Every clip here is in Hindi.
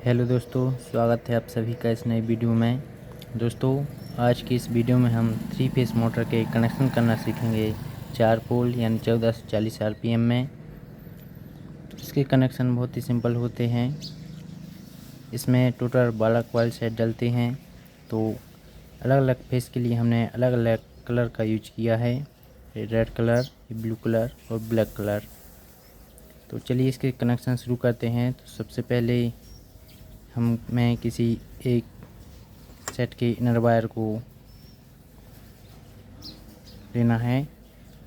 हेलो दोस्तों, स्वागत है आप सभी का इस नई वीडियो में। दोस्तों, आज की इस वीडियो में हम 3 फेस मोटर के कनेक्शन करना सीखेंगे 4 पोल यानी 1440 आरपीएम में। तो इसके कनेक्शन बहुत ही सिंपल होते हैं। इसमें टोटल 12 कॉइल सेट डलते हैं। तो अलग अलग फेस के लिए हमने अलग अलग कलर का यूज किया है, रेड कलर, ब्लू कलर और ब्लैक कलर। तो चलिए इसके कनेक्शन शुरू करते हैं। तो सबसे पहले मैं किसी एक सेट के इनर वायर को लेना है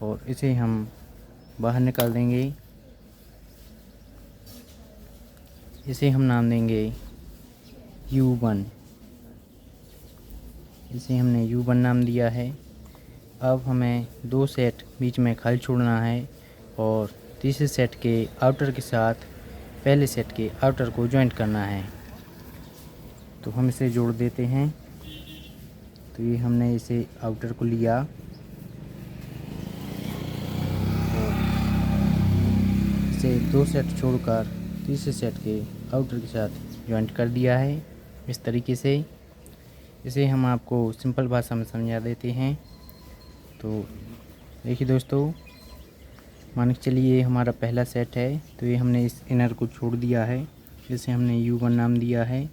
और इसे हम बाहर निकाल देंगे। इसे हम नाम देंगे U1। इसे हमने U1 नाम दिया है। अब हमें 2 सेट बीच में खाली छोड़ना है और तीसरे सेट के आउटर के साथ पहले सेट के आउटर को जॉइंट करना है। तो हम इसे जोड़ देते हैं। तो ये हमने इसे आउटर को लिया, इसे 2 सेट छोड़कर तीसरे सेट के आउटर के साथ जॉइंट कर दिया है इस तरीके से। इसे हम आपको सिंपल भाषा में समझा देते हैं। तो देखिए दोस्तों, मान के चलिए ये हमारा पहला सेट है। तो ये हमने इस इनर को छोड़ दिया है, इसे हमने U1 नाम दिया है।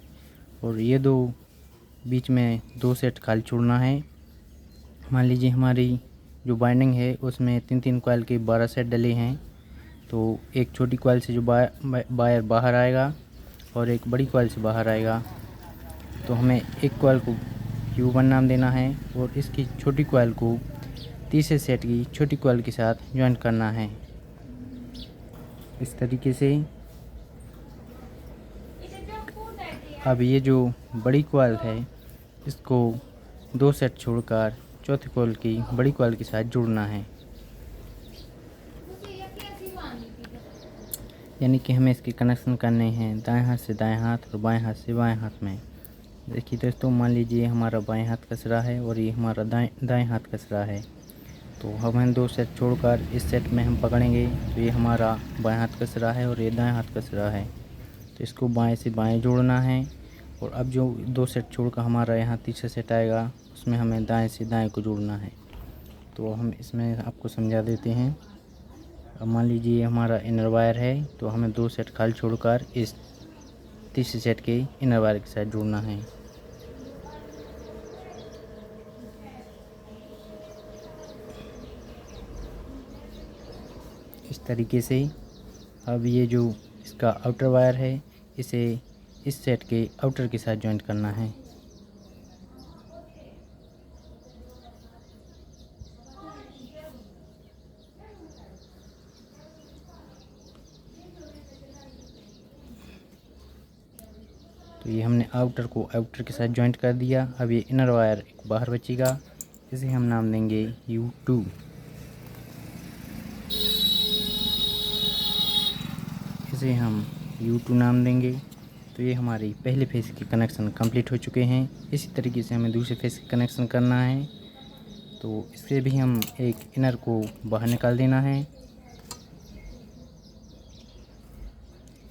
और ये दो बीच में 2 सेट खाली छोड़ना है। मान लीजिए हमारी जो बाइंडिंग है उसमें 3 कॉइल के 12 सेट डले हैं। तो एक छोटी कॉइल से जो वायर बाहर आएगा और एक बड़ी कॉइल से बाहर आएगा। तो हमें एक कॉइल को U1 नाम देना है और इसकी छोटी कॉइल को तीसरे सेट की छोटी कॉइल के साथ ज्वाइन करना है इस तरीके से। अब ये जो बड़ी कॉइल है इसको 2 सेट छोड़कर चौथी कॉइल की बड़ी कॉइल के साथ जोड़ना है। यानी कि हमें इसके कनेक्शन करने हैं दाएं हाथ से दाएं हाथ और बाएं हाथ से बाएं हाथ में। देखिए दोस्तों, मान लीजिए हमारा बाएं हाथ कसरा है और ये हमारा दाएं हाथ कसरा है। तो हम 2 सेट छोड़कर इस सेट में हम पकड़ेंगे तो ये हमारा बाएं हाथ कसरा है और ये दाएं हाथ कसरा है। तो इसको बाएं से बाएं जोड़ना है। और अब जो 2 सेट छोड़कर हमारा यहाँ तीसरा सेट आएगा उसमें हमें दाएं से दाएं को जोड़ना है। तो हम इसमें आपको समझा देते हैं। अब मान लीजिए हमारा इनर वायर है, तो हमें 2 सेट खाली छोड़कर इस तीसरे सेट के इनर वायर के साथ जोड़ना है। इस तरीके से। अब ये जो इसका आउटर वायर है इसे इस सेट के आउटर के साथ जॉइंट करना है। तो ये हमने आउटर को आउटर के साथ जॉइंट कर दिया। अब ये इनर वायर बाहर बचेगा, इसे हम नाम देंगे U2। इसे हम U2 नाम देंगे। तो ये हमारी पहले फेस के कनेक्शन कंप्लीट हो चुके हैं। इसी तरीके से हमें दूसरे फेस के कनेक्शन करना है। तो इससे भी हम एक इनर को बाहर निकाल देना है।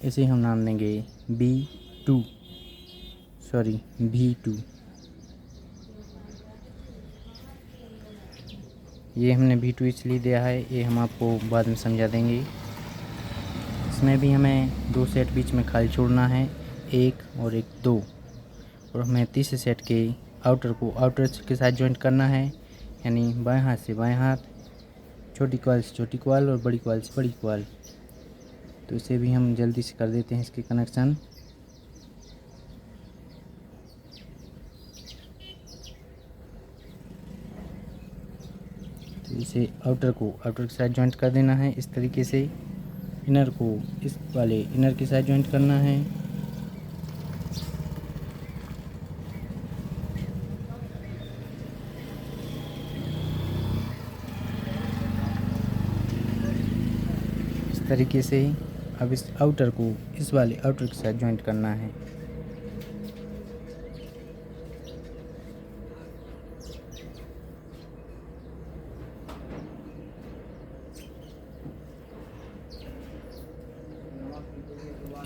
इसे हम नाम देंगे V2। ये हमने V2 इसलिए दिया है, ये हम आपको बाद में समझा देंगे। इसमें भी हमें 2 सेट बीच में खाली छोड़ना है, 1 और 1 2। और हमें तीसरे सेट के आउटर को आउटर के साथ जॉइंट करना है, यानी बाएं हाथ से बाएं हाथ, छोटी कॉइल से छोटी कॉइल और बड़ी कॉइल से बड़ी कॉइल। तो इसे भी हम जल्दी से कर देते हैं इसके कनेक्शन। तो इसे आउटर को आउटर के साथ जॉइंट कर देना है इस तरीके से। इनर को इस वाले इनर के साथ जॉइंट करना है। इस तरीके से। अब इस आउटर को इस वाले आउटर के साथ जॉइंट करना है।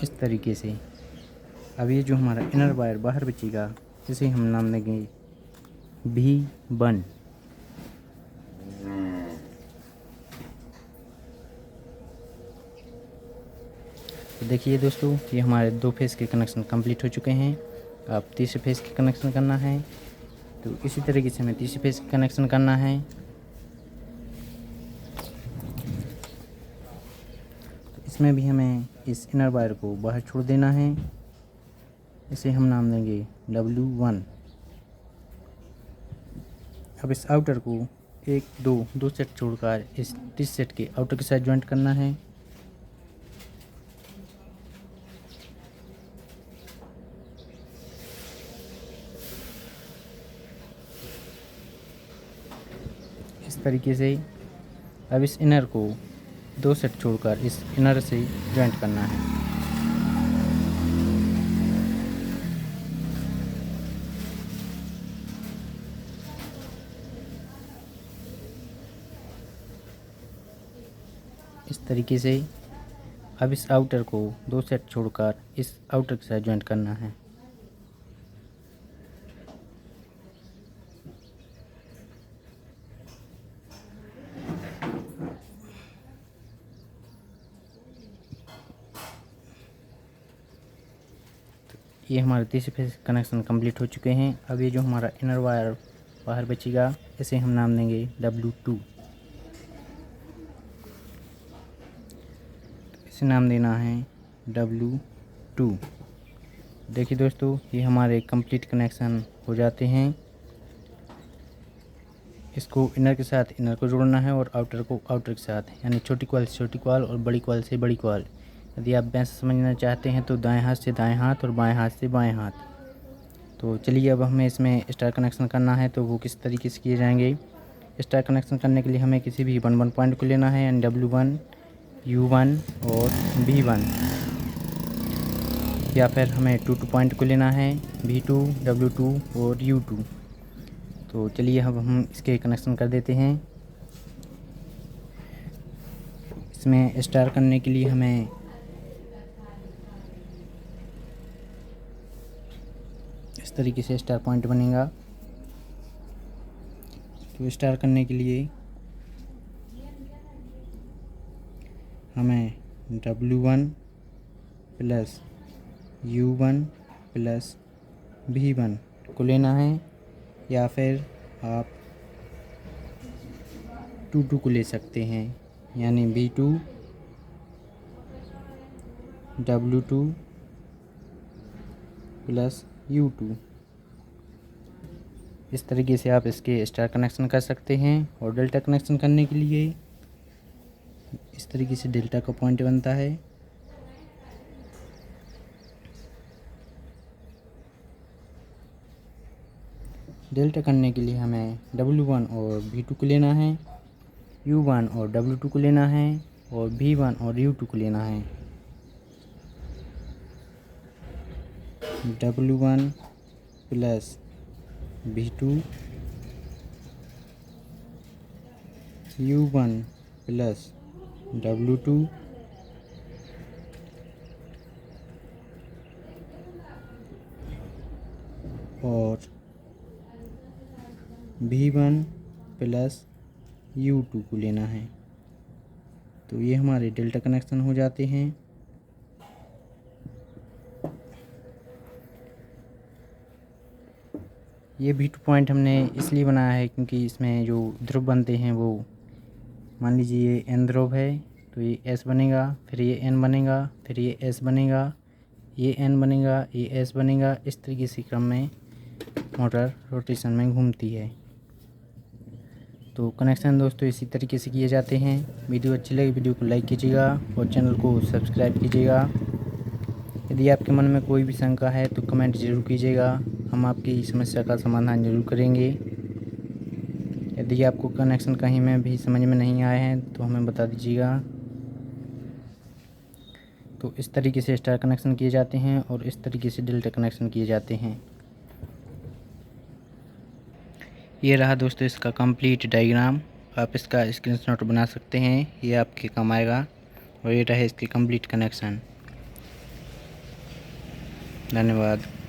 इस तरीके से। अब ये जो हमारा इनर वायर बाहर बचेगा इसे हम नाम देंगे V1। तो देखिए दोस्तों, ये हमारे 2 फेस के कनेक्शन कंप्लीट हो चुके हैं। अब तीसरे फेस के कनेक्शन करना है, तो इसी तरीके से हमें तीसरे फेस का कनेक्शन करना है। तो इसमें भी हमें इस इनर वायर को बाहर छोड़ देना है, इसे हम नाम देंगे W1। अब इस आउटर को 2 सेट छोड़कर इस 30 सेट के आउटर के साथ ज्वाइंट करना है। इस तरीके से अब इस इनर को 2 सेट छोड़कर इस इनर से ज्वाइंट करना है। इस तरीके से अब इस आउटर को 2 सेट छोड़कर इस आउटर के साथ ज्वाइंट करना है। ये हमारे तीसरे फेस कनेक्शन कंप्लीट हो चुके हैं। अब ये जो हमारा इनर वायर बाहर बचेगा इसे हम नाम देंगे W2। इसे नाम देना है W2। देखिए दोस्तों, ये हमारे कंप्लीट कनेक्शन हो जाते हैं। इसको इनर के साथ इनर को जोड़ना है और आउटर को आउटर के साथ, यानी छोटी कॉइल से छोटी कॉइल और बड़ी कॉइल से बड़ी कॉइल। यदि आप बैंक से समझना चाहते हैं तो दाएं हाथ से दाएं हाथ और बाएं हाथ से बाएं हाथ। तो चलिए, अब हमें इसमें स्टार कनेक्शन करना है, तो वो किस तरीके से किए जाएंगे। स्टार कनेक्शन करने के लिए हमें किसी भी 1 पॉइंट को लेना है, यानी W1, U1 और V1, या फिर हमें 2 पॉइंट को लेना है, V2, W2 और U2। तो चलिए, अब हम इसके कनेक्शन कर देते हैं। इसमें स्टार करने के लिए हमें इस तरीके से स्टार पॉइंट बनेगा। तो स्टार करने के लिए हमें W1 plus U1 plus V1 को लेना है, या फिर आप 2 को ले सकते हैं, यानी V2 W2 प्लस U2। इस तरीके से आप इसके स्टार कनेक्शन कर सकते हैं। और डेल्टा कनेक्शन करने के लिए इस तरीके से डेल्टा का पॉइंट बनता है। डेल्टा करने के लिए हमें W1 और V2 को लेना है, U1 और W2 को लेना है, और V1 और U2 को लेना है। W1 plus V2, U1 plus W2, और V1 प्लस U2 को लेना है। तो ये हमारे डेल्टा कनेक्शन हो जाते हैं। ये V2 पॉइंट हमने इसलिए बनाया है क्योंकि इसमें जो ध्रुव बनते हैं वो, मान लीजिए ये N ध्रुव है, तो ये S बनेगा, फिर ये N बनेगा, फिर ये S बनेगा, ये N बनेगा, ये S बनेगा। इस तरीके से क्रम में मोटर रोटेशन में घूमती है। तो कनेक्शन दोस्तों इसी तरीके से किए जाते हैं। वीडियो अच्छी लगी वीडियो को लाइक कीजिएगा और चैनल को सब्सक्राइब कीजिएगा। यदि आपके मन में कोई भी शंका है तो कमेंट ज़रूर कीजिएगा, हम आपकी समस्या का समाधान ज़रूर करेंगे। यदि आपको कनेक्शन कहीं में भी समझ में नहीं आए हैं तो हमें बता दीजिएगा। तो इस तरीके से स्टार कनेक्शन किए जाते हैं और इस तरीके से डेल्टा कनेक्शन किए जाते हैं। ये रहा दोस्तों इसका कंप्लीट डायग्राम। आप इसका स्क्रीनशॉट बना सकते हैं, ये आपके काम आएगा। और ये रहे इसके कंप्लीट कनेक्शन। धन्यवाद।